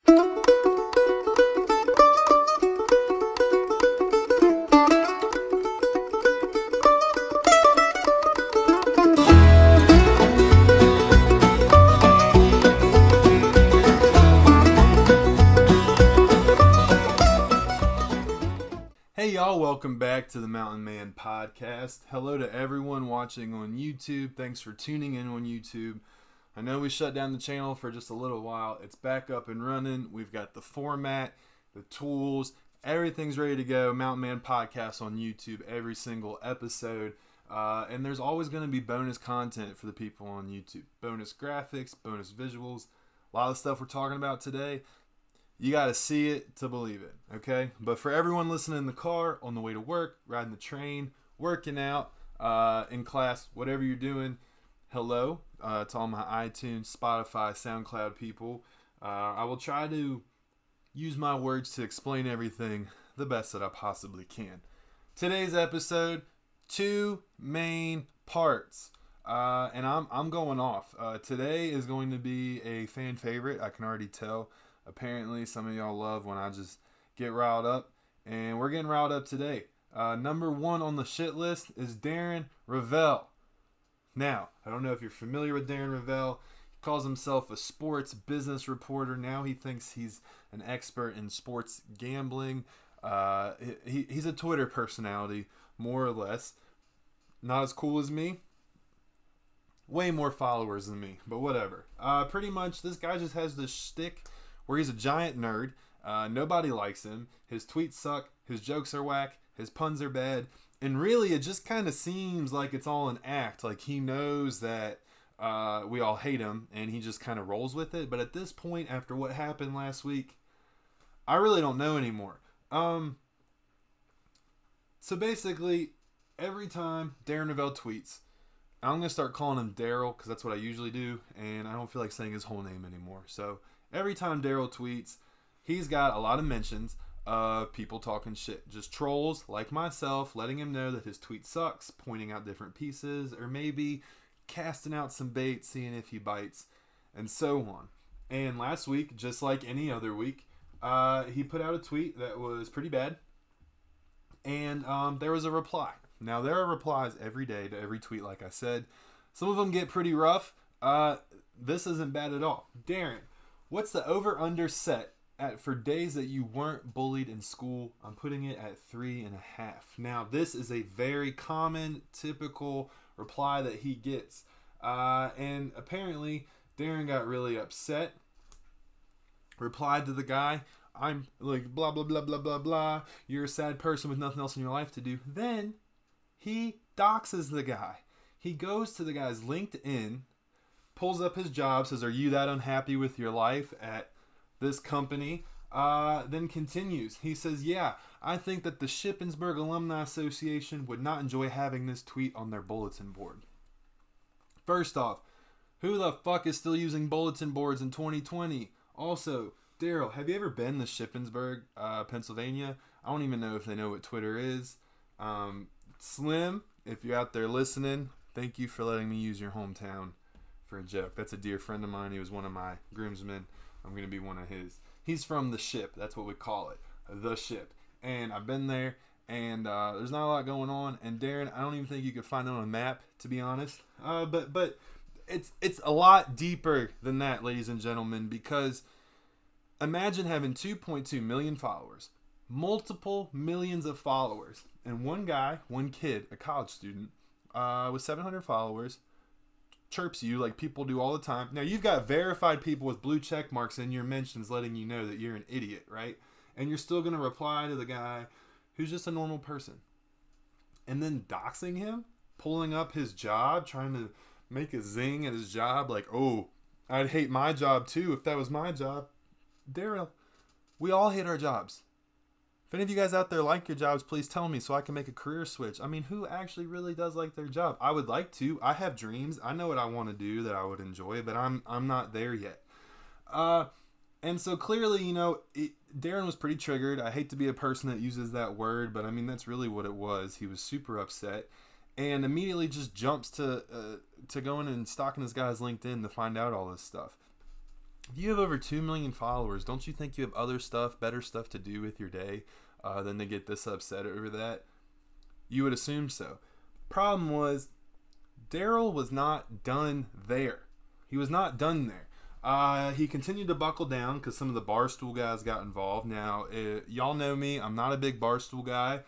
Hey y'all, welcome back to the Mountain Man Podcast. Hello to everyone watching on YouTube. Thanks for tuning in on YouTube. I know we shut down the channel for just a little while. It's back up and running. We've got the format, the tools, everything's ready to go. Mountain Man Podcast on YouTube every single episode. And there's always going to be bonus content for the people on YouTube. Bonus graphics, bonus visuals. A lot of the stuff we're talking about today, you got to see it to believe it, okay? But for everyone listening in the car, on the way to work, riding the train, working out, in class, whatever you're doing, hello to all my iTunes, Spotify, SoundCloud people. I will try to use my words to explain everything the best that I possibly can. Today's episode, 2 main parts, and I'm going off. Today is going to be a fan favorite, I can already tell. Apparently, some of y'all love when I just get riled up, and we're getting riled up today. Number 1 on the shit list is Darren Rovell. Now, I don't know if you're familiar with Darren Rovell. He calls himself a sports business reporter. Now he thinks he's an expert in sports gambling. He's a Twitter personality, more or less. Not as cool as me. Way more followers than me, but whatever. Pretty much, this guy just has this shtick where he's a giant nerd. Nobody likes him. His tweets suck. His jokes are whack. His puns are bad. And really, it just kind of seems like it's all an act. Like he knows that we all hate him, and he just kind of rolls with it. But at this point, after what happened last week, I really don't know anymore. So basically, every time Darren Rovell tweets, I'm going to start calling him Daryl because that's what I usually do, and I don't feel like saying his whole name anymore. So every time Daryl tweets, he's got a lot of mentions of people talking shit. Just trolls like myself letting him know that his tweet sucks, pointing out different pieces, or maybe casting out some bait, seeing if he bites, and so on. And last week, just like any other week, he put out a tweet that was pretty bad, and there was a reply. Now, there are replies every day to every tweet, like I said. Some of them get pretty rough. This isn't bad at all. Darren, what's the over-under set at for days that you weren't bullied in school? I'm putting it at 3.5. Now, this is a very common, typical reply that he gets. And apparently, Darren got really upset. Replied to the guy, I'm like, blah, blah, blah, blah, blah, blah. You're a sad person with nothing else in your life to do. Then, he doxes the guy. He goes to the guy's LinkedIn, pulls up his job, says, are you that unhappy with your life at this company? Then continues. He says, yeah, I think that the Shippensburg Alumni Association would not enjoy having this tweet on their bulletin board. First off, who the fuck is still using bulletin boards in 2020? Also, Daryl, have you ever been to Shippensburg, Pennsylvania? I don't even know if they know what Twitter is. Slim, if you're out there listening, thank you for letting me use your hometown for a joke. That's a dear friend of mine. He was one of my groomsmen. I'm going to be one of his. He's from the Ship. That's what we call it. The Ship. And I've been there, and there's not a lot going on. And Darren, I don't even think you could find it on a map, to be honest. But it's a lot deeper than that, ladies and gentlemen, because imagine having 2.2 million followers, multiple millions of followers, and one guy, one kid, a college student, with 700 followers, chirps you like people do all the time. Now, you've got verified people with blue check marks in your mentions letting you know that you're an idiot, right? And you're still going to reply to the guy who's just a normal person. And then doxing him, pulling up his job, trying to make a zing at his job, like, oh, I'd hate my job too if that was my job. Daryl, we all hate our jobs. If any of you guys out there like your jobs, please tell me so I can make a career switch. I mean, who actually really does like their job? I would like to. I have dreams. I know what I want to do that I would enjoy, but I'm not there yet. And so clearly, Darren was pretty triggered. I hate to be a person that uses that word, but I mean, that's really what it was. He was super upset and immediately just jumps to going and stalking this guy's LinkedIn to find out all this stuff. if you have over 2 million followers, don't you think you have other stuff, better stuff to do with your day than to get this upset over that? You would assume so. Problem was, Daryl was not done there. He was not done there. He continued to buckle down because some of the Barstool guys got involved. Now, y'all know me. I'm not a big Barstool guy.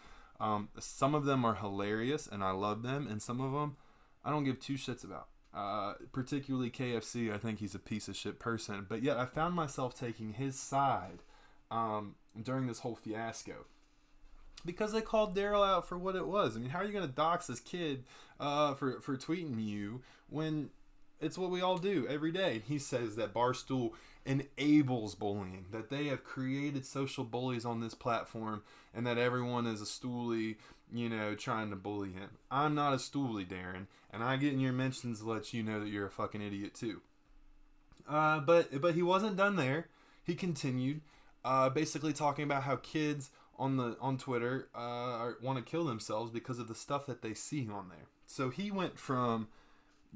Some of them are hilarious, and I love them. And some of them, I don't give two shits about. Particularly KFC, I think he's a piece of shit person. But yet, I found myself taking his side during this whole fiasco. Because they called Daryl out for what it was. I mean, how are you going to dox this kid for tweeting you when it's what we all do every day? He says that Barstool enables bullying, that they have created social bullies on this platform, and that everyone is a stoolie, trying to bully him. I'm not a stoolie, Darren, and I get in your mentions to let you know that you're a fucking idiot too. But he wasn't done there. He continued, basically talking about how kids on Twitter want to kill themselves because of the stuff that they see on there. So he went from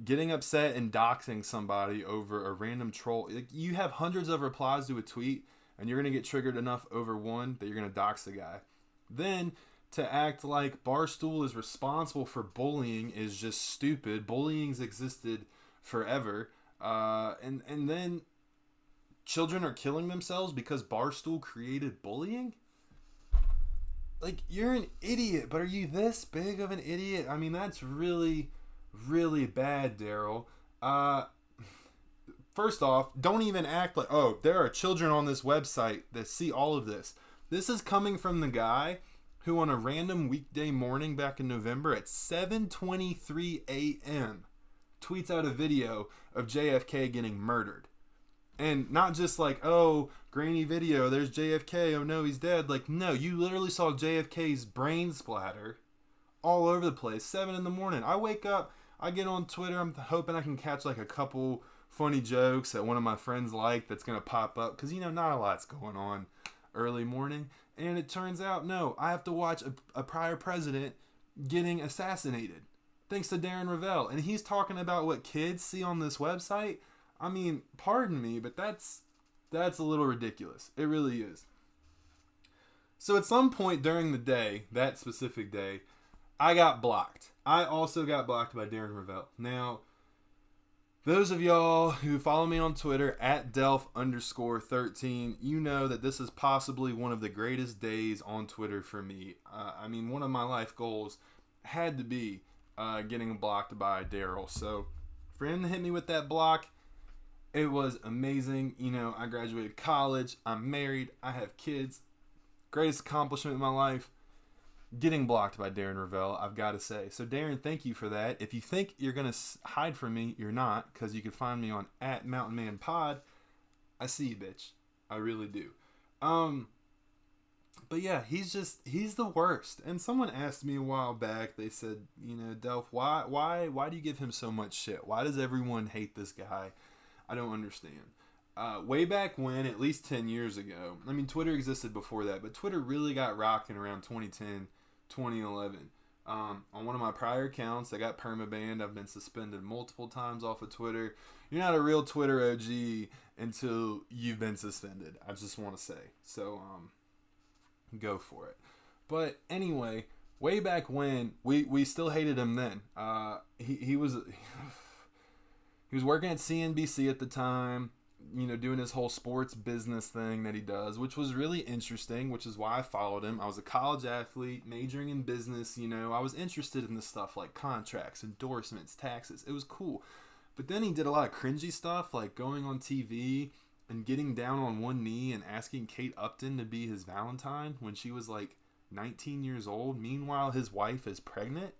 getting upset and doxing somebody over a random troll. Like, you have hundreds of replies to a tweet, and you're going to get triggered enough over one that you're going to dox the guy. Then to act like Barstool is responsible for bullying is just stupid. Bullying's existed forever. And then children are killing themselves because Barstool created bullying? Like, you're an idiot, but are you this big of an idiot? I mean, that's really, really bad, Daryl. First off, don't even act like, oh, there are children on this website that see all of this. This is coming from the guy who on a random weekday morning back in November at 7:23 a.m. tweets out a video of JFK getting murdered. And not just like, oh, grainy video, there's JFK, oh no, he's dead. Like, no, you literally saw JFK's brain splatter all over the place. 7 in the morning. I wake up, I get on Twitter, I'm hoping I can catch like a couple funny jokes that one of my friends like that's going to pop up. Because, not a lot's going on early morning. And it turns out, no, I have to watch a prior president getting assassinated. Thanks to Darren Rovell. And he's talking about what kids see on this website. I mean, pardon me, but that's a little ridiculous. It really is. So at some point during the day, that specific day, I got blocked. I also got blocked by Darren Rovell. Now, those of y'all who follow me on Twitter at Delph_13, you know that this is possibly one of the greatest days on Twitter for me. I mean, one of my life goals had to be getting blocked by Daryl. So for him to hit me with that block, it was amazing. I graduated college. I'm married. I have kids. Greatest accomplishment in my life. Getting blocked by Darren Rovell, I've got to say. So, Darren, thank you for that. If you think you're going to hide from me, you're not, because you can find me on @MountainManPod. I see you, bitch. I really do. But yeah, he's the worst. And someone asked me a while back, they said, Delph, why do you give him so much shit? Why does everyone hate this guy? I don't understand. Way back when, at least 10 years ago, I mean, Twitter existed before that, but Twitter really got rocking around 2010, 2011. On one of my prior accounts, I got permabanned. I've been suspended multiple times off of Twitter. You're not a real Twitter OG until you've been suspended, I just want to say. So, go for it. But anyway, way back when, we still hated him then. He was working at CNBC at the time, doing his whole sports business thing that he does, which was really interesting, which is why I followed him. I was a college athlete, majoring in business, I was interested in this stuff like contracts, endorsements, taxes. It was cool. But then he did a lot of cringy stuff, like going on TV and getting down on one knee and asking Kate Upton to be his Valentine when she was like 19 years old. Meanwhile, his wife is pregnant.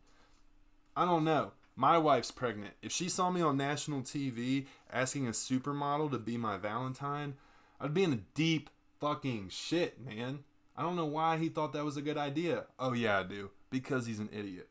I don't know. My wife's pregnant. If she saw me on national TV asking a supermodel to be my Valentine, I'd be in a deep fucking shit, man. I don't know why he thought that was a good idea. Oh yeah, I do. Because he's an idiot.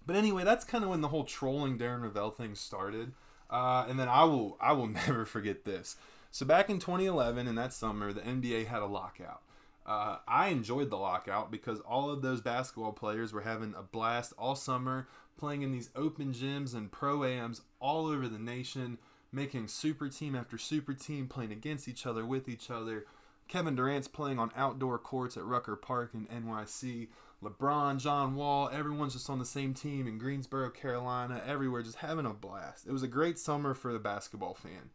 But anyway, that's kind of when the whole trolling Darren Rovell thing started. And then I will never forget this. So back in 2011, in that summer, the NBA had a lockout. I enjoyed the lockout because all of those basketball players were having a blast all summer, playing in these open gyms and pro-ams all over the nation, making super team after super team, playing against each other, with each other. Kevin Durant's playing on outdoor courts at Rucker Park in NYC. LeBron, John Wall, everyone's just on the same team in Greensboro, Carolina, everywhere, just having a blast. It was a great summer for the basketball fan.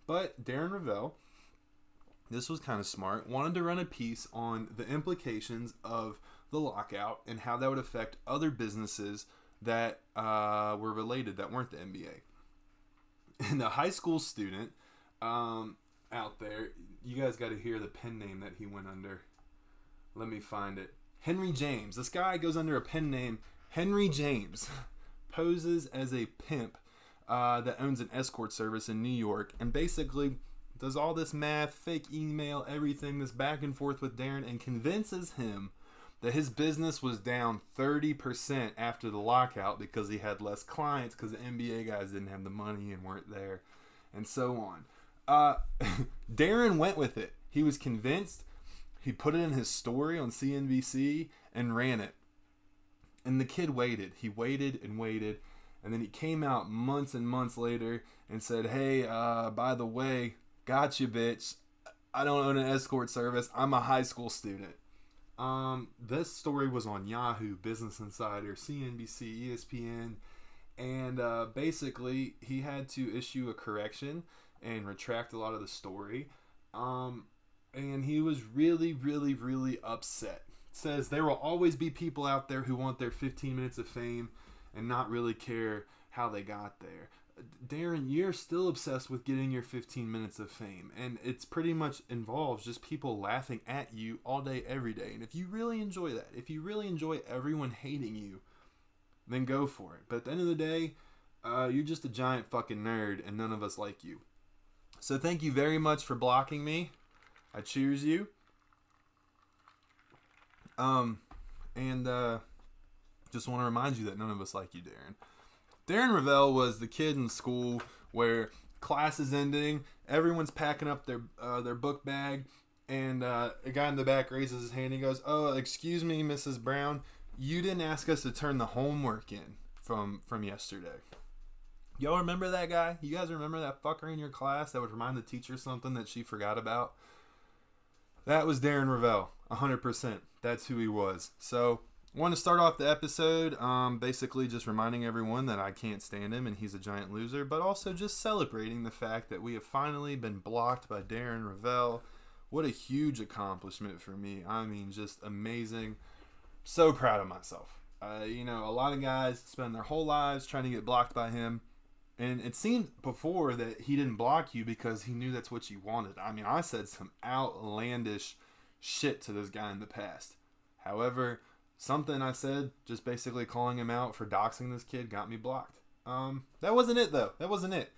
But Darren Rovell, this was kind of smart, wanted to run a piece on the implications of the lockout and how that would affect other businesses that were related that weren't the NBA. And a high school student out there, you guys got to hear the pen name that he went under. Let me find it. Henry James. This guy goes under a pen name, Henry James, poses as a pimp that owns an escort service in New York, and basically does all this math, fake email, everything, this back and forth with Darren, and convinces him that his business was down 30% after the lockout because he had less clients because the NBA guys didn't have the money and weren't there, and so on. Darren went with it. He was convinced. He put it in his story on CNBC and ran it. And the kid waited. He waited and waited. And then he came out months and months later and said, hey, by the way, got you, bitch. I don't own an escort service. I'm a high school student. This story was on Yahoo, Business Insider, CNBC, ESPN. And basically, he had to issue a correction and retract a lot of the story. And he was really, really, really upset. It says there will always be people out there who want their 15 minutes of fame and not really care how they got there. Darren, you're still obsessed with getting your 15 minutes of fame, and it's pretty much involves just people laughing at you all day, every day. And if you really enjoy that, if you really enjoy everyone hating you, then go for it. But at the end of the day, you're just a giant fucking nerd, and none of us like you. So thank you very much for blocking me. I choose you. Just want to remind you that none of us like you, Darren. Darren Rovell was the kid in school where class is ending, everyone's packing up their book bag, and a guy in the back raises his hand. He goes, "Oh, excuse me, Mrs. Brown, you didn't ask us to turn the homework in from yesterday." Y'all remember that guy? You guys remember that fucker in your class that would remind the teacher something that she forgot about? That was Darren Rovell, 100%. That's who he was. So, I want to start off the episode basically just reminding everyone that I can't stand him and he's a giant loser, but also just celebrating the fact that we have finally been blocked by Darren Rovell. What a huge accomplishment for me. I mean, just amazing. So proud of myself. A lot of guys spend their whole lives trying to get blocked by him. And it seemed before that he didn't block you because he knew that's what you wanted. I mean, I said some outlandish shit to this guy in the past. However, something I said, just basically calling him out for doxing this kid, got me blocked. That wasn't it, though. That wasn't it.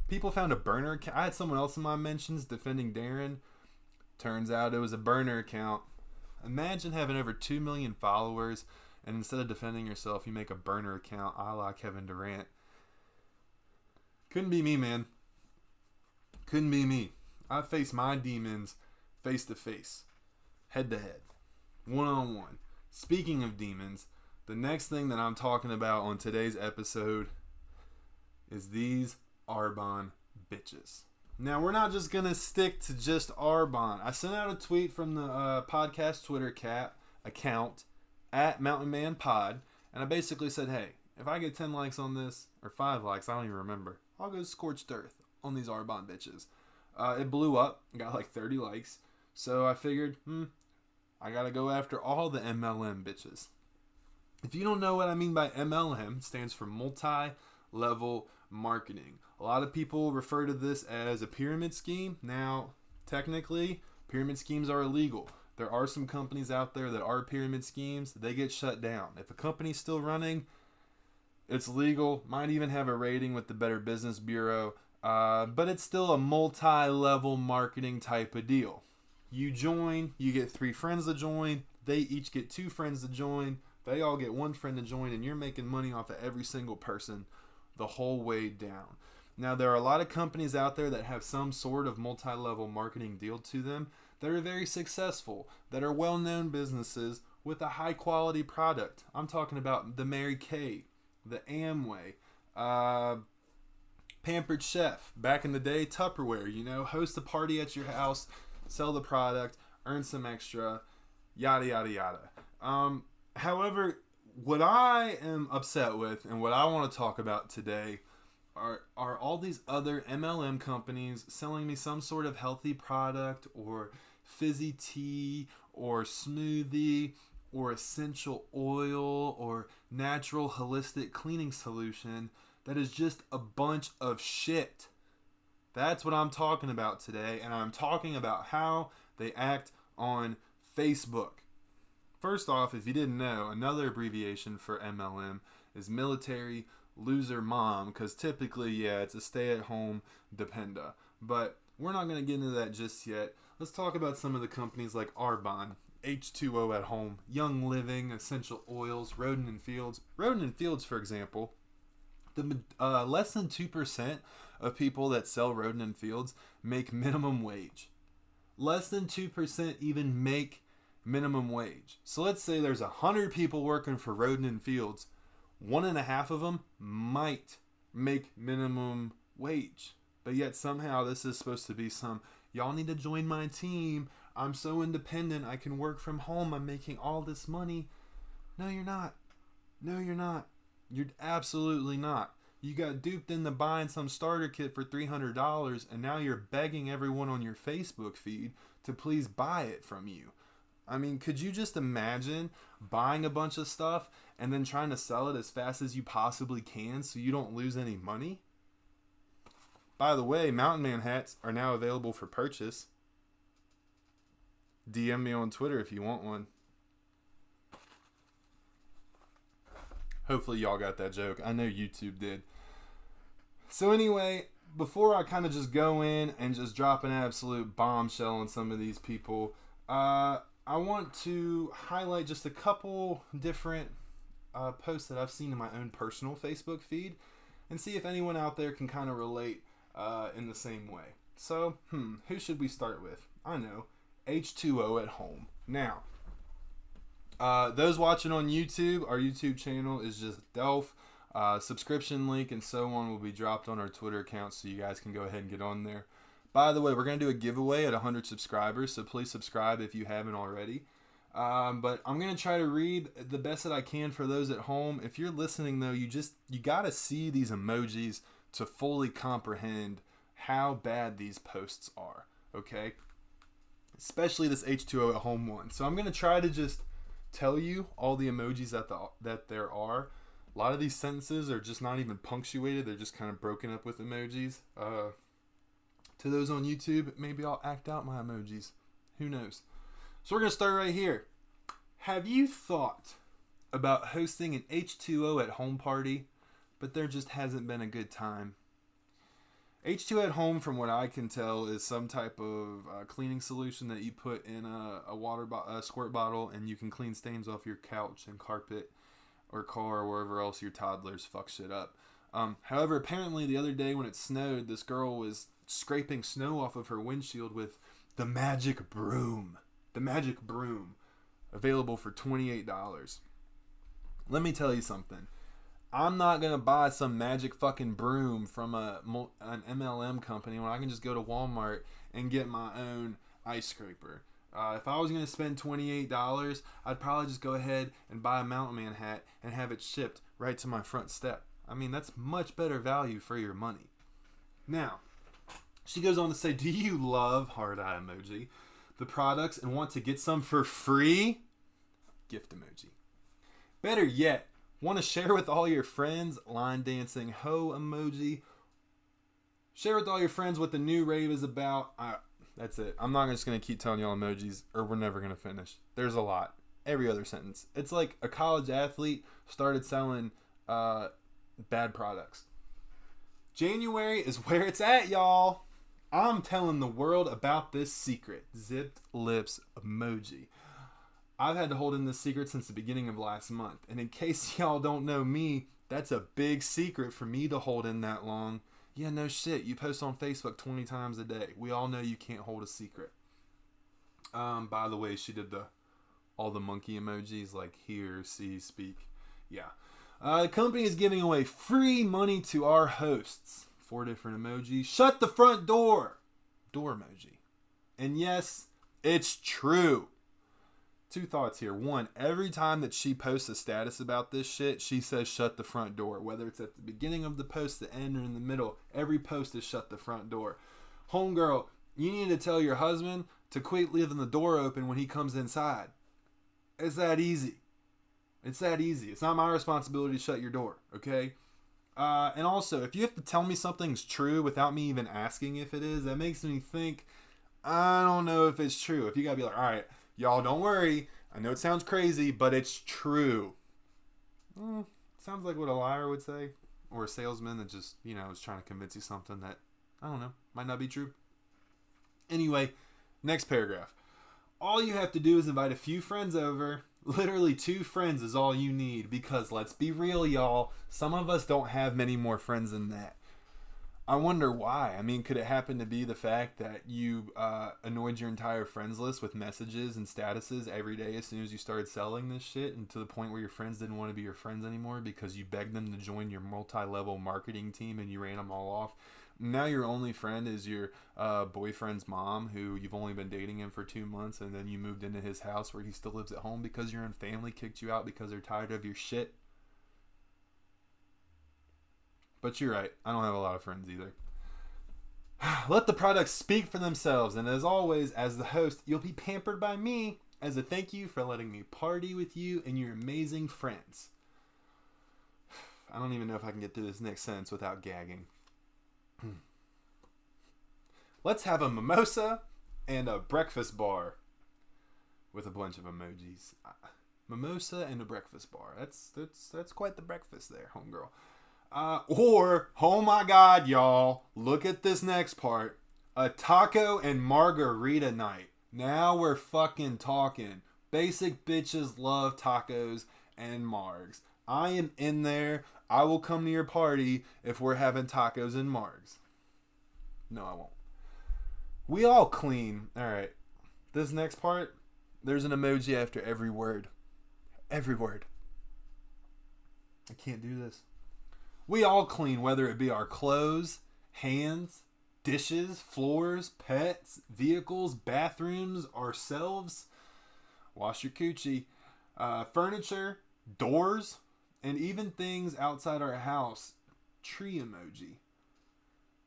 People found a burner account. I had someone else in my mentions defending Darren. Turns out it was a burner account. Imagine having over 2 million followers, and instead of defending yourself, you make a burner account a la Kevin Durant. Couldn't be me, man. Couldn't be me. I face my demons face to face, head to head, one on one. Speaking of demons, the next thing that I'm talking about on today's episode is these Arbonne bitches. Now, we're not just going to stick to just Arbonne. I sent out a tweet from the podcast Twitter account at Mountain Man Pod, and I basically said, hey, if I get 10 likes on this, or 5 likes, I don't even remember, I'll go scorched earth on these Arbonne bitches. It blew up, got like 30 likes, so I figured, I gotta go after all the MLM bitches. If you don't know what I mean by MLM, it stands for multi-level marketing. A lot of people refer to this as a pyramid scheme. Now, technically, pyramid schemes are illegal. There are some companies out there that are pyramid schemes. They get shut down. If a company's still running, it's legal. Might even have a rating with the Better Business Bureau. But it's still a multi-level marketing type of deal. You join, you get 3 friends to join. They each get 2 friends to join. They all get 1 friend to join, and you're making money off of every single person the whole way down. Now, there are a lot of companies out there that have some sort of multi-level marketing deal to them that are very successful, that are well-known businesses with a high-quality product. I'm talking about the Mary Kay, the Amway, Pampered Chef, back in the day, Tupperware, you know, host a party at your house, sell the product, earn some extra, yada, yada, yada. However, what I am upset with and what I want to talk about today are all these other MLM companies selling me some sort of healthy product or fizzy tea or smoothie or essential oil or natural holistic cleaning solution that is just a bunch of shit. That's what I'm talking about today, and I'm talking about how they act on Facebook. First off, if you didn't know, another abbreviation for MLM is Military Loser Mom, because typically, yeah, it's a stay-at-home dependa. But we're not going to get into that just yet. Let's talk about some of the companies like Arbonne, H2O at Home, Young Living, Essential Oils, Roden and Fields. Roden and Fields, for example, the less than 2% of people that sell Roden and Fields make minimum wage. Less than 2% even make minimum wage. So let's say there's 100 people working for Roden and Fields. 1.5 of them might make minimum wage. But yet somehow this is supposed to be some, y'all need to join my team. I'm so independent. I can work from home. I'm making all this money. No, you're not. No, you're not. You're absolutely not. You got duped into buying some starter kit for $300 and now you're begging everyone on your Facebook feed to please buy it from you. I mean, could you just imagine buying a bunch of stuff and then trying to sell it as fast as you possibly can so you don't lose any money? By the way, Mountain Man hats are now available for purchase. DM me on Twitter if you want one. Hopefully y'all got that joke. I know YouTube did. So anyway, before I kind of just go in and just drop an absolute bombshell on some of these people, I want to highlight just a couple different posts that I've seen in my own personal Facebook feed and see if anyone out there can kind of relate in the same way. So, who should we start with? I know, H2O at Home. Now, those watching on YouTube, our YouTube channel is just Delph. Subscription link and so on will be dropped on our Twitter account so you guys can go ahead and get on there. By the way, we're going to do a giveaway at 100 subscribers, so please subscribe if you haven't already. But I'm going to try to read the best that I can for those at home. If you're listening, though, you got to see these emojis to fully comprehend how bad these posts are, okay? Especially this H2O at Home one. So I'm going to try to just tell you all the emojis that there are. A lot of these sentences are just not even punctuated. They're just kind of broken up with emojis. To those on YouTube, maybe I'll act out my emojis. Who knows? So we're going to start right here. Have you thought about hosting an H2O at Home party, but there just hasn't been a good time? H2O at Home, from what I can tell, is some type of cleaning solution that you put in a squirt bottle, and you can clean stains off your couch and carpet or car or wherever else your toddlers fuck shit up. However, apparently the other day when it snowed, this girl was scraping snow off of her windshield with the magic broom. The magic broom. Available for $28. Let me tell you something. I'm not going to buy some magic fucking broom from an MLM company when I can just go to Walmart and get my own ice scraper. If I was going to spend $28, I'd probably just go ahead and buy a Mountain Man hat and have it shipped right to my front step. I mean, that's much better value for your money. Now, she goes on to say, do you love, heart eye emoji, the products and want to get some for free? Gift emoji. Better yet, want to share with all your friends, line dancing ho emoji. Share with all your friends what the new rave is about. That's it. I'm not just going to keep telling y'all emojis or we're never going to finish. There's a lot. Every other sentence. It's like a college athlete started selling bad products. January is where it's at, y'all. I'm telling the world about this secret. Zipped lips emoji. I've had to hold in this secret since the beginning of last month. And in case y'all don't know me, that's a big secret for me to hold in that long. Yeah, no shit. You post on Facebook 20 times a day. We all know you can't hold a secret. By the way, she did all the monkey emojis like hear, see, speak. Yeah. The company is giving away free money to our hosts 4 different emojis. Shut the front door. Door emoji. And yes, it's true. 2 thoughts here. 1, every time that she posts a status about this shit, she says shut the front door. Whether it's at the beginning of the post, the end, or in the middle, every post is shut the front door. Homegirl, you need to tell your husband to quit leaving the door open when he comes inside. It's that easy. It's that easy. It's not my responsibility to shut your door, okay? And also, if you have to tell me something's true without me even asking if it is, that makes me think, I don't know if it's true. If you gotta be like, all right, y'all don't worry. I know it sounds crazy, but it's true. Sounds like what a liar would say. Or a salesman that just, is trying to convince you something that, I don't know, might not be true. Anyway, next paragraph. All you have to do is invite a few friends over. Literally 2 friends is all you need, because let's be real, y'all, some of us don't have many more friends than that. I wonder why. I mean, could it happen to be the fact that you annoyed your entire friends list with messages and statuses every day as soon as you started selling this shit, and to the point where your friends didn't want to be your friends anymore because you begged them to join your multi-level marketing team and you ran them all off? Now your only friend is your boyfriend's mom, who you've only been dating him for 2 months, and then you moved into his house where he still lives at home because your own family kicked you out because they're tired of your shit. But you're right, I don't have a lot of friends either. Let the products speak for themselves, and as always, as the host, you'll be pampered by me as a thank you for letting me party with you and your amazing friends. I don't even know if I can get through this next sentence without gagging. Let's have a mimosa and a breakfast bar with a bunch of emojis. Mimosa and a breakfast bar. That's quite the breakfast there, homegirl. Or, oh my God, y'all, look at this next part. A taco and margarita night. Now we're fucking talking. Basic bitches love tacos and margs. I am in there. I will come to your party if we're having tacos and margs. No, I won't. We all clean. Alright. This next part, there's an emoji after every word. Every word. I can't do this. We all clean, whether it be our clothes, hands, dishes, floors, pets, vehicles, bathrooms, ourselves. Wash your coochie. Furniture, doors, and even things outside our house. Tree emoji.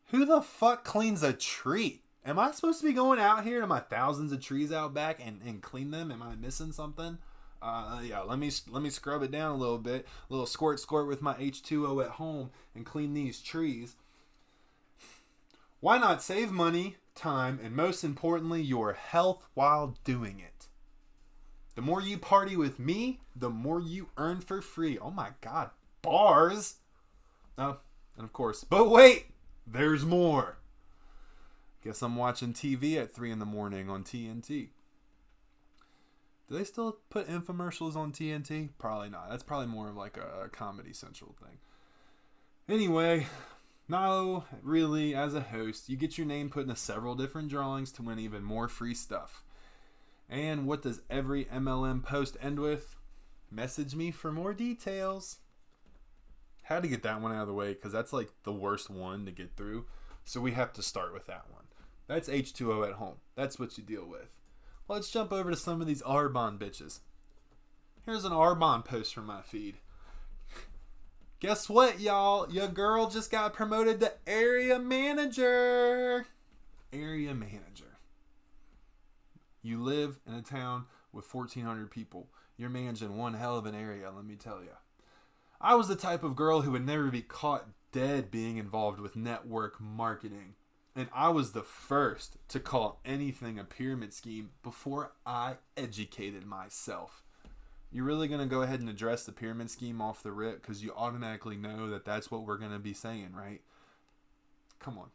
Who the fuck cleans a tree? Am I supposed to be going out here to my thousands of trees out back and clean them? Am I missing something? Yeah, let me scrub it down a little bit. A little squirt with my H2O at home and clean these trees. Why not save money, time, and most importantly, your health while doing it? The more you party with me, the more you earn for free. Oh my God, bars. Oh, and of course, but wait, there's more. Guess I'm watching TV at 3 a.m. on TNT. Do they still put infomercials on TNT? Probably not. That's probably more of like a Comedy Central thing. Anyway, no, really, as a host, you get your name put into several different drawings to win even more free stuff. And what does every MLM post end with? Message me for more details. Had to get that one out of the way because that's like the worst one to get through. So we have to start with that one. That's H2O at home. That's what you deal with. Let's jump over to some of these Arbonne bitches. Here's an Arbonne post from my feed. Guess what, y'all? Your girl just got promoted to area manager. Area manager. You live in a town with 1,400 people. You're managing one hell of an area, let me tell you. I was the type of girl who would never be caught dead being involved with network marketing. And I was the first to call anything a pyramid scheme before I educated myself. You're really going to go ahead and address the pyramid scheme off the rip because you automatically know that that's what we're going to be saying, right? Come on.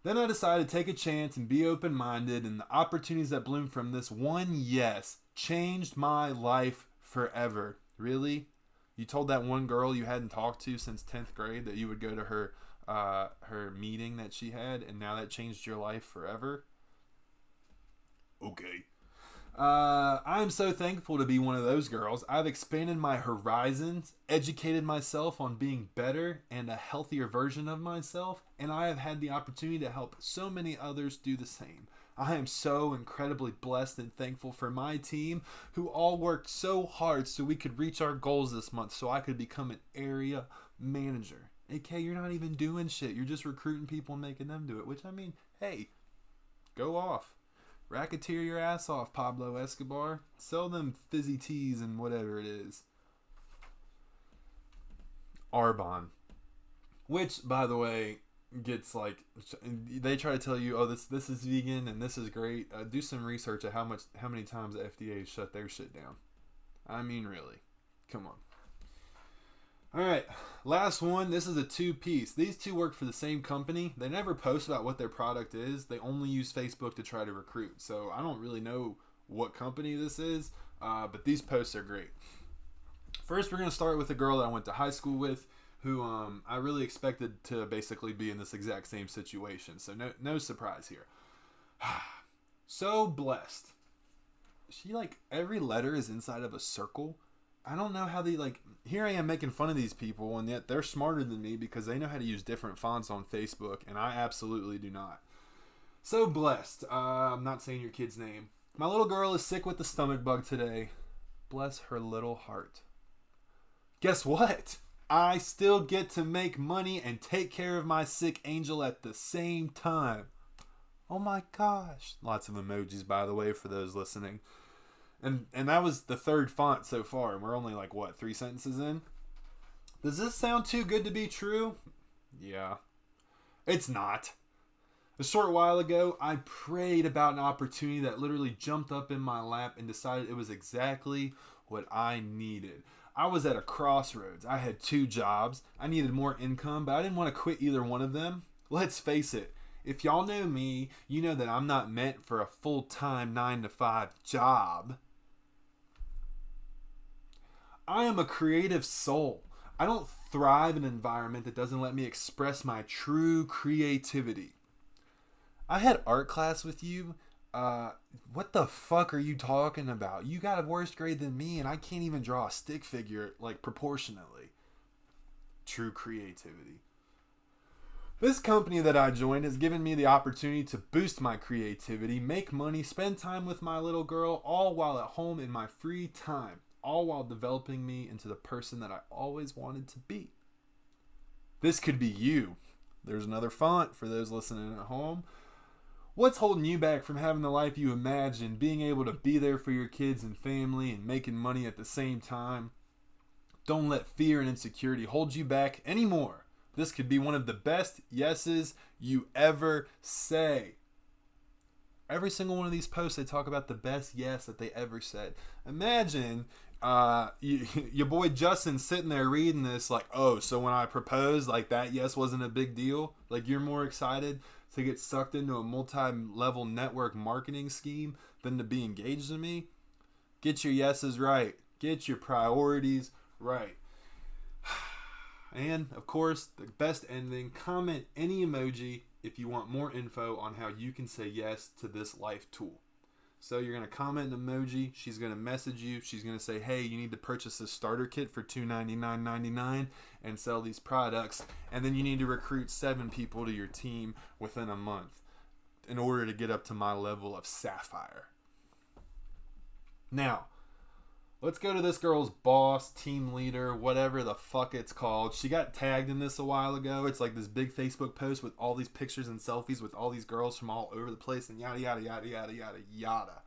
Then I decided to take a chance and be open-minded, and the opportunities that bloomed from this one yes changed my life forever. Really? You told that one girl you hadn't talked to since 10th grade that you would go to her meeting that she had, and now that changed your life forever? Okay. I'm so thankful to be one of those girls. I've expanded my horizons, educated myself on being better and a healthier version of myself, and I have had the opportunity to help so many others do the same. I am so incredibly blessed and thankful for my team who all worked so hard so we could reach our goals this month so I could become an area manager. AK, you're not even doing shit. You're just recruiting people and making them do it, which, I mean, hey, go off. Racketeer your ass off, Pablo Escobar. Sell them fizzy teas and whatever it is. Arbonne. Which, by the way, gets like... They try to tell you, oh, this is vegan and this is great. Do some research at how many times the FDA shut their shit down. I mean, really. Come on. Alright, last one. This is a two-piece. These two work for the same company. They never post about what their product is. They only use Facebook to try to recruit. So I don't really know what company this is, but these posts are great. First, we're going to start with a girl that I went to high school with, who I really expected to basically be in this exact same situation. So no surprise here. So blessed. She, like, every letter is inside of a circle. I don't know how they, like, here I am making fun of these people, and yet they're smarter than me because they know how to use different fonts on Facebook, and I absolutely do not. So blessed. I'm not saying your kid's name. My little girl is sick with the stomach bug today. Bless her little heart. Guess what? I still get to make money and take care of my sick angel at the same time. Oh my gosh. Lots of emojis, by the way, for those listening. And that was the third font so far, and we're only like, what, 3 sentences in? Does this sound too good to be true? Yeah. It's not. A short while ago, I prayed about an opportunity that literally jumped up in my lap and decided it was exactly what I needed. I was at a crossroads. I had 2 jobs. I needed more income, but I didn't want to quit either one of them. Let's face it. If y'all know me, you know that I'm not meant for a full-time 9-to-5 job. I am a creative soul. I don't thrive in an environment that doesn't let me express my true creativity. I had art class with you. What the fuck are you talking about? You got a worse grade than me, and I can't even draw a stick figure, like, proportionately. True creativity. This company that I joined has given me the opportunity to boost my creativity, make money, spend time with my little girl, all while at home in my free time. All while developing me into the person that I always wanted to be. This could be you. There's another font for those listening at home. What's holding you back from having the life you imagine, being able to be there for your kids and family and making money at the same time? Don't let fear and insecurity hold you back anymore. This could be one of the best yeses you ever say. Every single one of these posts, they talk about the best yes that they ever said. Imagine your boy Justin sitting there reading this like, oh, so when I proposed, like, that yes wasn't a big deal? Like, you're more excited to get sucked into a multi-level network marketing scheme than to be engaged in me? Get your yeses right. Get your priorities right. And, of course, the best ending, comment any emoji if you want more info on how you can say yes to this life tool. So you're going to comment an emoji. She's going to message you. She's going to say, hey, you need to purchase this starter kit for $299.99 and sell these products. And then you need to recruit 7 people to your team within a month in order to get up to my level of Sapphire. Now, let's go to this girl's boss, team leader, whatever the fuck it's called. She got tagged in this a while ago. It's like this big Facebook post with all these pictures and selfies with all these girls from all over the place and yada, yada, yada, yada, yada, yada.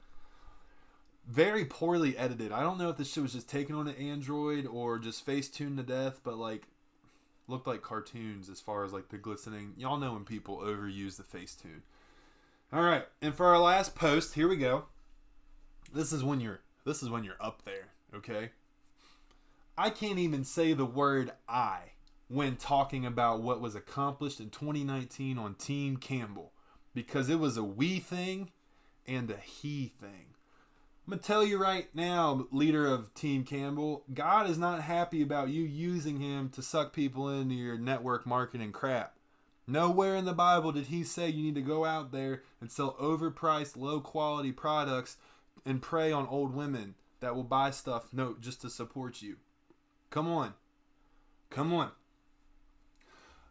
Very poorly edited. I don't know if this shit was just taken on an Android or just face-tuned to death, but, like, looked like cartoons as far as, like, the glistening. Y'all know when people overuse the Facetune. All right, and for our last post, here we go. This is when you're up there, okay? I can't even say the word I when talking about what was accomplished in 2019 on Team Campbell because it was a we thing and a he thing. I'm going to tell you right now, leader of Team Campbell, God is not happy about you using him to suck people into your network marketing crap. Nowhere in the Bible did he say you need to go out there and sell overpriced, low-quality products and prey on old women that will buy stuff, no, just to support you. Come on. Come on.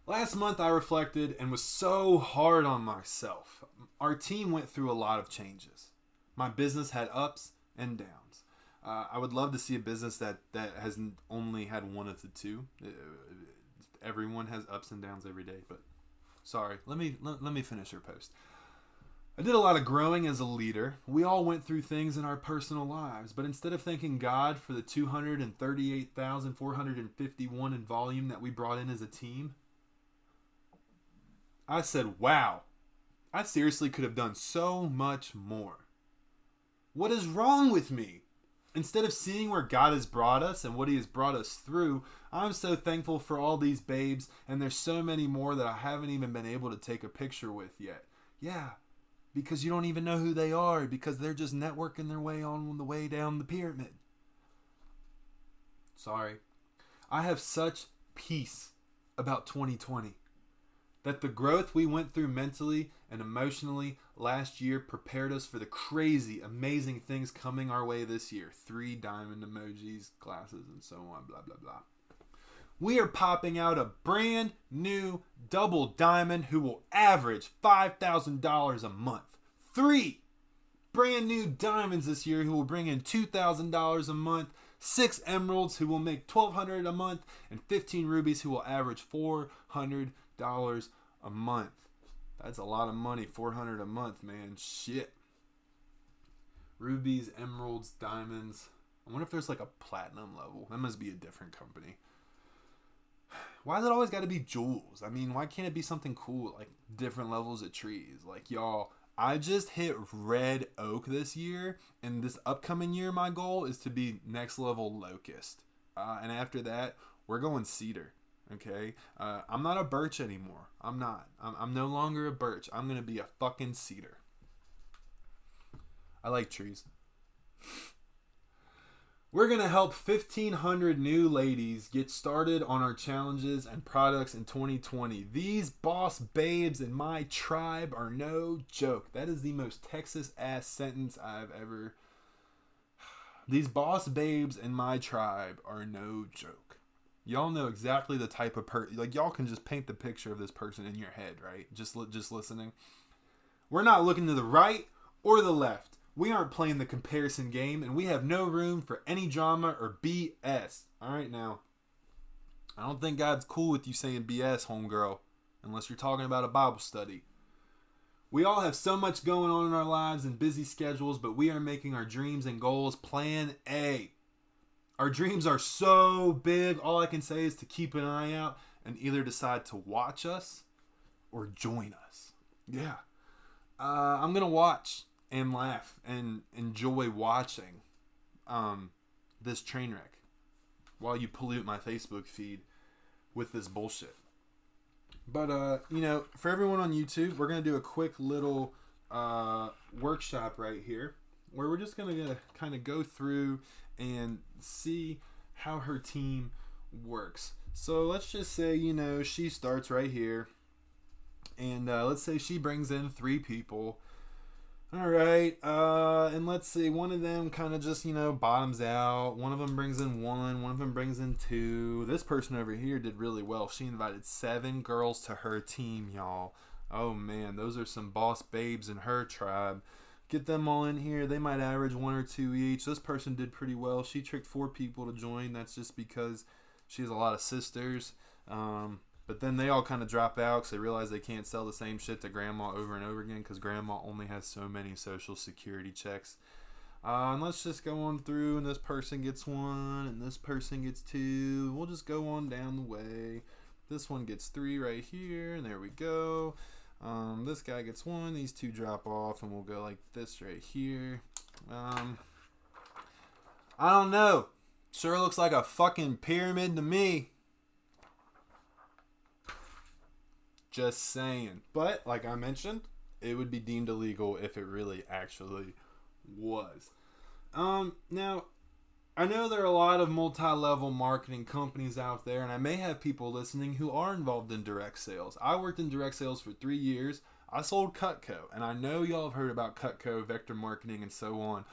Last month I reflected and was so hard on myself. Our team went through a lot of changes. My business had ups and downs. I would love to see a business that has only had one of the two. Everyone has ups and downs every day, but sorry. Let me finish your post. I did a lot of growing as a leader. We all went through things in our personal lives, but instead of thanking God for the 238,451 in volume that we brought in as a team, I said, wow, I seriously could have done so much more. What is wrong with me? Instead of seeing where God has brought us and what he has brought us through, I'm so thankful for all these babes, and there's so many more that I haven't even been able to take a picture with yet. Yeah, because you don't even know who they are, because they're just networking their way on the way down the pyramid. Sorry. I have such peace about 2020 that the growth we went through mentally and emotionally last year prepared us for the crazy, amazing things coming our way this year. 3 diamond emojis, glasses, and so on, blah, blah, blah. We are popping out a brand new double diamond who will average $5,000 a month. 3 brand new diamonds this year who will bring in $2,000 a month. 6 emeralds who will make $1,200 a month. And 15 rubies who will average $400 a month. That's a lot of money. $400 a month, man. Shit. Rubies, emeralds, diamonds. I wonder if there's like a platinum level. That must be a different company. Why does it always got to be jewels? I mean, why can't it be something cool, like different levels of trees? Like, y'all, I just hit red oak this year, and this upcoming year, my goal is to be next level locust. And after that, we're going cedar. Okay? I'm not a birch anymore. I'm not. I'm no longer a birch. I'm going to be a fucking cedar. I like trees. We're going to help 1,500 new ladies get started on our challenges and products in 2020. These boss babes in my tribe are no joke. That is the most Texas-ass sentence I've ever... These boss babes in my tribe are no joke. Y'all know exactly the type of person... Like, y'all can just paint the picture of this person in your head, right? Just listening. We're not looking to the right or the left. We aren't playing the comparison game, and we have no room for any drama or BS. All right, now. I don't think God's cool with you saying BS, homegirl, unless you're talking about a Bible study. We all have so much going on in our lives and busy schedules, but we are making our dreams and goals plan A. Our dreams are so big, all I can say is to keep an eye out and either decide to watch us or join us. Yeah. I'm going to watch and laugh and enjoy watching this train wreck while you pollute my Facebook feed with this bullshit. But, for everyone on YouTube, we're going to do a quick little workshop right here where we're just going to kind of go through and see how her team works. So let's just say, she starts right here. And let's say she brings in 3 people. All right, and let's see, one of them kind of just, bottoms out. One of them brings in 1, one of them brings in 2. This person over here did really well. She invited 7 girls to her team, y'all. Oh, man, those are some boss babes in her tribe. Get them all in here. They might average 1 or 2 each. This person did pretty well. She tricked 4 people to join. That's just because she has a lot of sisters. But then they all kind of drop out because they realize they can't sell the same shit to grandma over and over again because grandma only has so many social security checks. And let's just go on through, and this person gets 1 and this person gets 2. We'll just go on down the way. This one gets 3 right here, and there we go. This guy gets 1. These 2 drop off, and we'll go like this right here. I don't know. Sure looks like a fucking pyramid to me. Just saying. But, like I mentioned, it would be deemed illegal if it really actually was. Now, I know there are a lot of multi-level marketing companies out there, and I may have people listening who are involved in direct sales. I worked in direct sales for 3 years. I sold Cutco, and I know y'all have heard about Cutco, vector marketing, and so on.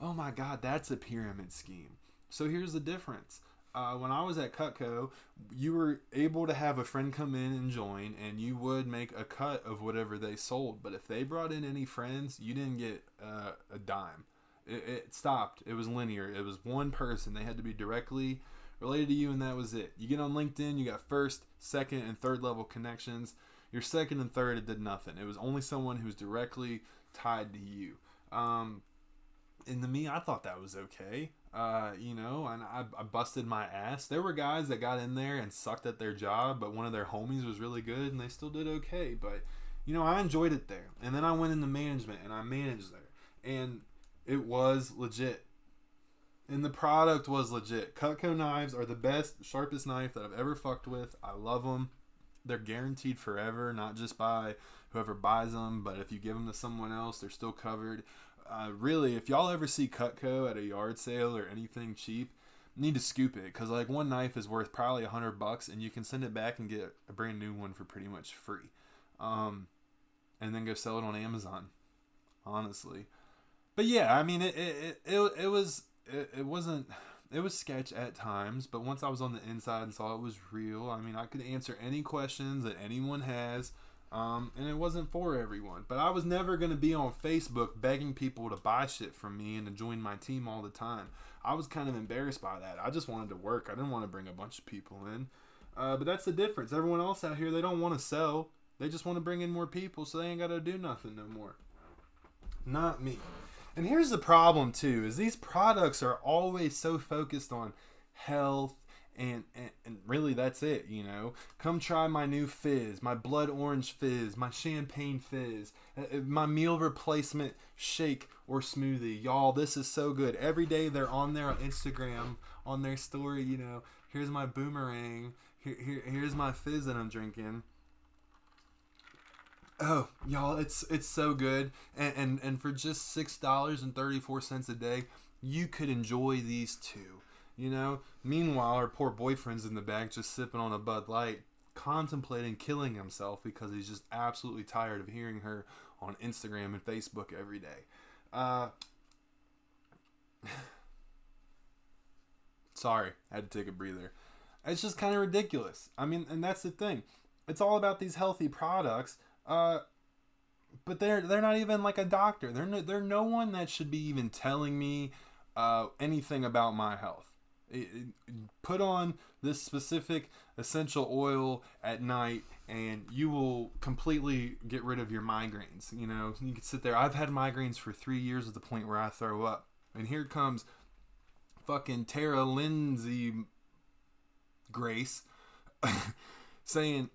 oh my God, that's a pyramid scheme. So here's the difference. When I was at Cutco, you were able to have a friend come in and join, and you would make a cut of whatever they sold. But if they brought in any friends, you didn't get a dime. It stopped. It was linear. It was one person. They had to be directly related to you, and that was it. You get on LinkedIn, you got first, second, and third level connections. Your second and third, it did nothing. It was only someone who's directly tied to you. And to me, I thought that was okay. And I busted my ass. There were guys that got in there and sucked at their job, but one of their homies was really good, and they still did okay. But, I enjoyed it there. And then I went into management, and I managed there. And it was legit. And the product was legit. Cutco knives are the best, sharpest knife that I've ever fucked with. I love them. They're guaranteed forever, not just by whoever buys them, but if you give them to someone else, they're still covered. Really, if y'all ever see Cutco at a yard sale or anything cheap, you need to scoop it, because like one knife is worth probably $100, and you can send it back and get a brand new one for pretty much free, and then go sell it on Amazon, honestly. But yeah, I mean, it was sketch at times, but once I was on the inside and saw it was real, I mean, I could answer any questions that anyone has. And it wasn't for everyone. But I was never going to be on Facebook begging people to buy shit from me and to join my team all the time. I was kind of embarrassed by that. I just wanted to work. I didn't want to bring a bunch of people in. But that's the difference. Everyone else out here, they don't want to sell. They just want to bring in more people, so they ain't got to do nothing no more. Not me. And here's the problem, too, is these products are always so focused on health. And really, that's it, Come try my new fizz, my blood orange fizz, my champagne fizz, my meal replacement shake or smoothie. Y'all, this is so good. Every day they're on there on Instagram, on their story, here's my boomerang, here's my fizz that I'm drinking. Oh, y'all, it's so good. And for just $6.34 a day, you could enjoy these too. Meanwhile, our poor boyfriend's in the back just sipping on a Bud Light, contemplating killing himself because he's just absolutely tired of hearing her on Instagram and Facebook every day. Sorry, I had to take a breather. It's just kind of ridiculous. I mean, and that's the thing. It's all about these healthy products, but they're not even like a doctor. They're no one that should be even telling me anything about my health. Put on this specific essential oil at night and you will completely get rid of your migraines. You can sit there. I've had migraines for 3 years at the point where I throw up. And here comes fucking Tara Lindsay Grace saying,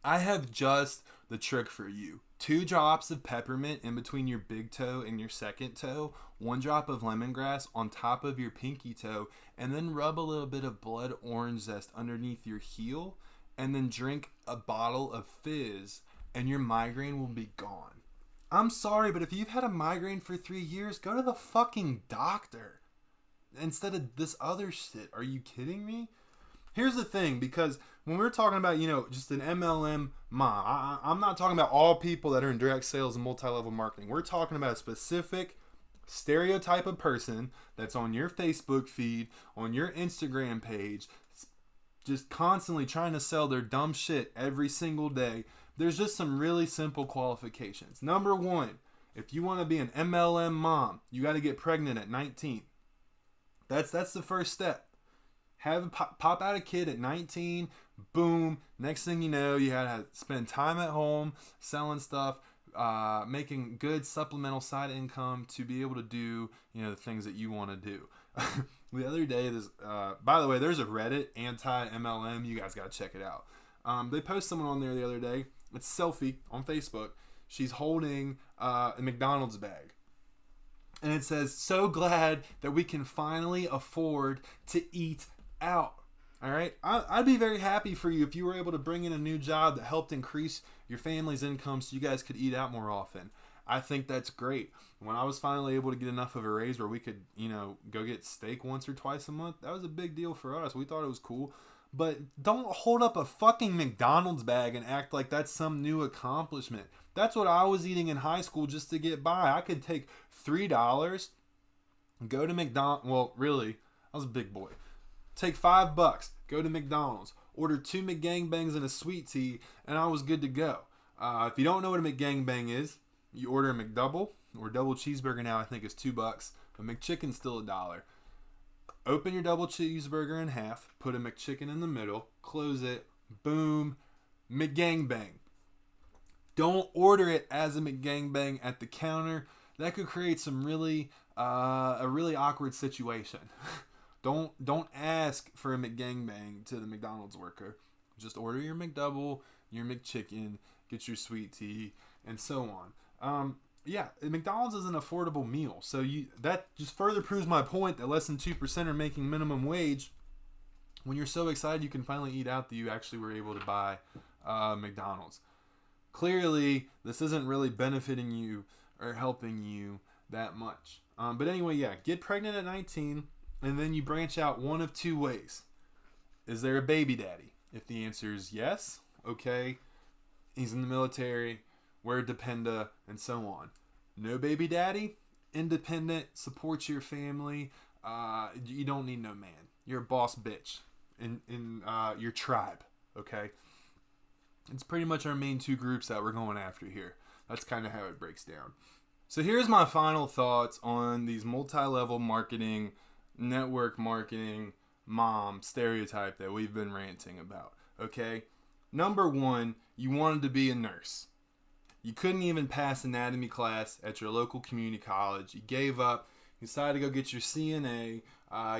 I have just the trick for you. 2 drops of peppermint in between your big toe and your second toe, 1 drop of lemongrass on top of your pinky toe, and then rub a little bit of blood orange zest underneath your heel, and then drink a bottle of fizz, and your migraine will be gone. I'm sorry, but if you've had a migraine for 3 years, go to the fucking doctor instead of this other shit. Are you kidding me? Here's the thing, because when we're talking about, just an MLM mom, I'm not talking about all people that are in direct sales and multi-level marketing. We're talking about a specific stereotype of person that's on your Facebook feed, on your Instagram page, just constantly trying to sell their dumb shit every single day. There's just some really simple qualifications. Number 1, if you want to be an MLM mom, you got to get pregnant at 19. That's the first step. Have pop out a kid at 19, boom. Next thing you know, you had to spend time at home selling stuff, making good supplemental side income to be able to do, the things that you want to do. The other day, by the way, there's a Reddit anti-MLM. You guys got to check it out. They post someone on there the other day. It's a selfie on Facebook. She's holding a McDonald's bag. And it says, so glad that we can finally afford to eat out. All right, I'd be very happy for you if you were able to bring in a new job that helped increase your family's income so you guys could eat out more often. I think that's great. When I was finally able to get enough of a raise where we could, go get steak once or twice a month, that was a big deal for us. We thought it was cool. But don't hold up a fucking McDonald's bag and act like that's some new accomplishment. That's what I was eating in high school just to get by. I could take $3 Go to McDonald's. Well, really, I was a big boy. Take $5. Go to McDonald's. Order 2 McGangbangs and a sweet tea, and I was good to go. If you don't know what a McGangbang is, you order a McDouble or double cheeseburger now. I think is $2. A McChicken's still $1. Open your double cheeseburger in half. Put a McChicken in the middle. Close it. Boom. McGangbang. Don't order it as a McGangbang at the counter. That could create some a really awkward situation. Don't ask for a McGangbang to the McDonald's worker. Just order your McDouble, your McChicken, get your sweet tea, and so on. McDonald's is an affordable meal. So that just further proves my point that less than 2% are making minimum wage. When you're so excited you can finally eat out that you actually were able to buy McDonald's. Clearly, this isn't really benefiting you or helping you that much. But anyway, get pregnant at 19, and then you branch out one of two ways. Is there a baby daddy? If the answer is yes, okay, he's in the military, wear a dependa, and so on. No baby daddy, independent, supports your family, you don't need no man. You're a boss bitch in your tribe, okay? It's pretty much our main two groups that we're going after here. That's kind of how it breaks down. So here's my final thoughts on these multi-level marketing, network marketing, mom stereotype that we've been ranting about, okay? Number one, you wanted to be a nurse. You couldn't even pass anatomy class at your local community college. You gave up. You decided to go get your CNA.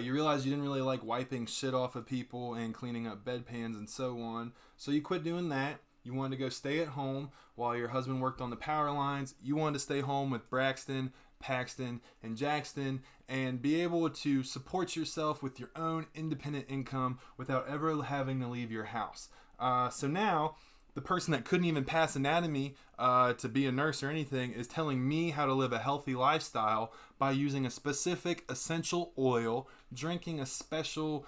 You realized you didn't really like wiping shit off of people and cleaning up bedpans and so on. So you quit doing that. You wanted to go stay at home while your husband worked on the power lines. You wanted to stay home with Braxton, Paxton, and Jackson and be able to support yourself with your own independent income without ever having to leave your house. So now, the person that couldn't even pass anatomy to be a nurse or anything is telling me how to live a healthy lifestyle by using a specific essential oil, drinking a special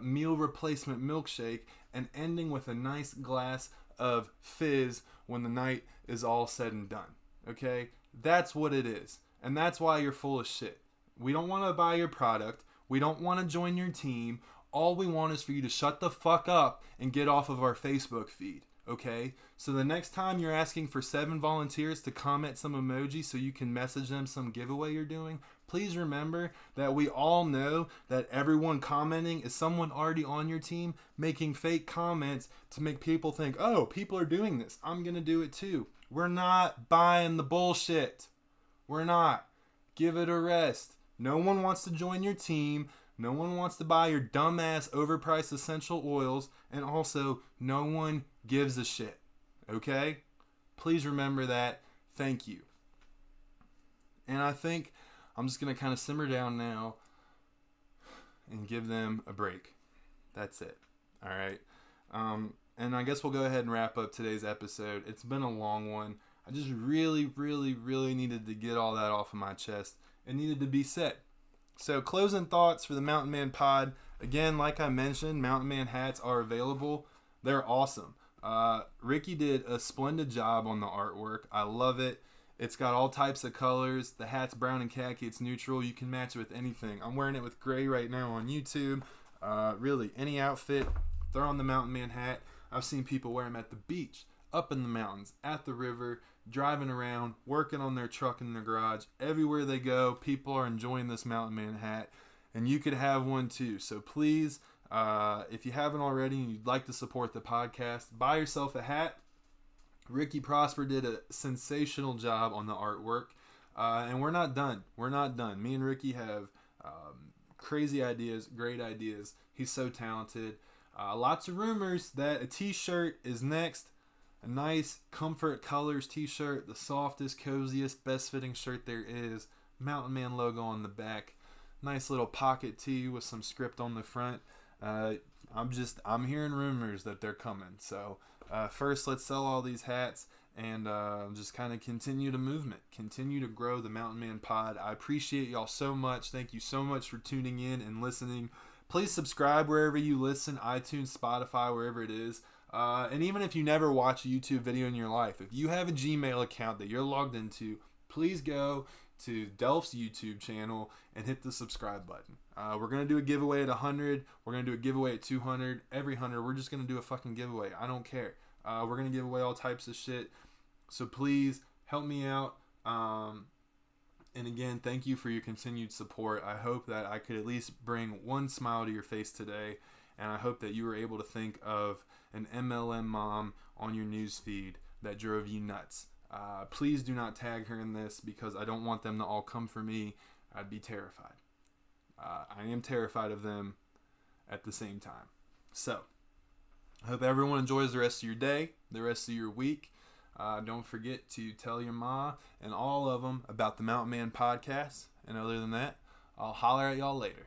meal replacement milkshake, and ending with a nice glass of fizz when the night is all said and done. Okay? That's what it is. And that's why you're full of shit. We don't want to buy your product. We don't want to join your team. All we want is for you to shut the fuck up and get off of our Facebook feed. Okay? So the next time you're asking for 7 volunteers to comment some emoji so you can message them some giveaway you're doing, please remember that we all know that everyone commenting is someone already on your team making fake comments to make people think, oh, people are doing this, I'm going to do it too. We're not buying the bullshit. We're not. Give it a rest. No one wants to join your team. No one wants to buy your dumbass overpriced essential oils. And also, no one gives a shit. Okay? Please remember that. Thank you. And I think I'm just going to kind of simmer down now and give them a break. That's it. All right? And I guess we'll go ahead and wrap up today's episode. It's been a long one. I just really needed to get all that off of my chest. It needed to be said. So closing thoughts for the Mountain Man Pod. Again, like I mentioned, Mountain Man hats are available. They're awesome. Ricky did a splendid job on the artwork. I love it. It's got all types of colors. The hat's brown and khaki. It's neutral. You can match it with anything. I'm wearing it with gray right now on YouTube. Really, any outfit, throw on the Mountain Man hat. I've seen people wear them at the beach, up in the mountains, at the river, driving around, working on their truck in their garage. Everywhere they go, people are enjoying this Mountain Man hat, and you could have one too. So please, if you haven't already and you'd like to support the podcast, buy yourself a hat. Ricky Prosper did a sensational job on the artwork, and we're not done. We're not done. Me and Ricky have crazy ideas, great ideas. He's so talented. Lots of rumors that a t-shirt is next. A nice Comfort Colors t-shirt, the softest, coziest, best fitting shirt there is. Mountain Man logo on the back. Nice little pocket tee with some script on the front. I'm hearing rumors that they're coming. So first, let's sell all these hats and just kind of continue the movement. Continue to grow the Mountain Man Pod. I appreciate y'all so much. Thank you so much for tuning in and listening. Please subscribe wherever you listen, iTunes, Spotify, wherever it is. And even if you never watch a YouTube video in your life, if you have a Gmail account that you're logged into, please go to Delph's YouTube channel and hit the subscribe button. We're going to do a giveaway at 100. We're going to do a giveaway at 200. Every 100, we're just going to do a fucking giveaway. I don't care. We're going to give away all types of shit. So please help me out. And again, thank you for your continued support. I hope that I could at least bring one smile to your face today. And I hope that you were able to think of an MLM mom on your news feed that drove you nuts. Please do not tag her in this because I don't want them to all come for me. I'd be terrified. I am terrified of them at the same time. So, I hope everyone enjoys the rest of your day, the rest of your week. Don't forget to tell your ma and all of them about the Mountain Man podcast. And other than that, I'll holler at y'all later.